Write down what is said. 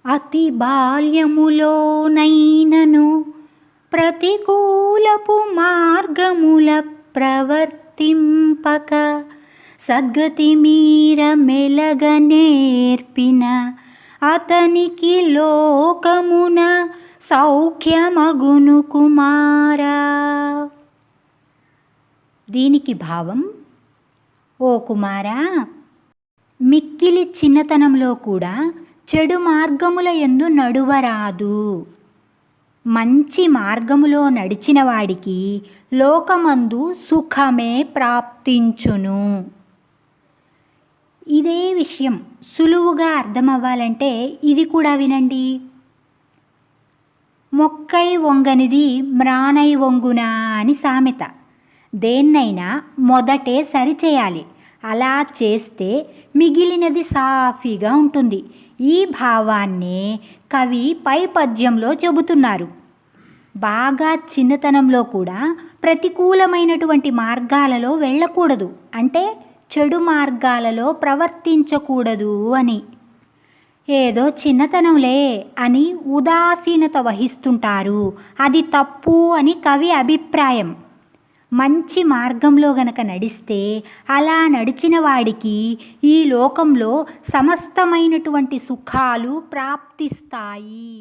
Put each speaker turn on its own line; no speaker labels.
అతి బాల్యములోనైనను ప్రతికూలపు మార్గముల ప్రవర్తింపక సద్గతి మీర మెలగ నేర్పిన అతనికి లోకమున సౌఖ్యమగును కుమారా. దీనికి భావం, ఓ కుమారా, మిక్కిలి చిన్నతనంలో కూడా చెడు మార్గముల యందు నడువరాదు. మంచి మార్గములో నడిచిన వాడికి లోకమందు సుఖమే ప్రాప్తించును. ఇదే విషయం సులువుగా అర్థమవ్వాలంటే ఇది కూడా వినండి. మొక్కై వంగనిది మ్రానై వంగునా అని సామెత. దేన్నైనా మొదటే సరిచేయాలి. అలా చేస్తే మిగిలినది సాఫీగా ఉంటుంది. ఈ భావాన్నే కవి పై పద్యంలో చెబుతున్నారు. బాగా చిన్నతనంలో కూడా ప్రతికూలమైనటువంటి మార్గాలలో వెళ్ళకూడదు, అంటే చెడు మార్గాలలో ప్రవర్తించకూడదు అని. ఏదో చిన్నతనంలే అని ఉదాసీనత వహిస్తుంటారు. అది తప్పు అని కవి అభిప్రాయం. మంచి మార్గంలో గనక నడిస్తే అలా నడిచిన వాడికి ఈ లోకంలో సమస్తమైనటువంటి సుఖాలు ప్రాప్తిస్తాయి.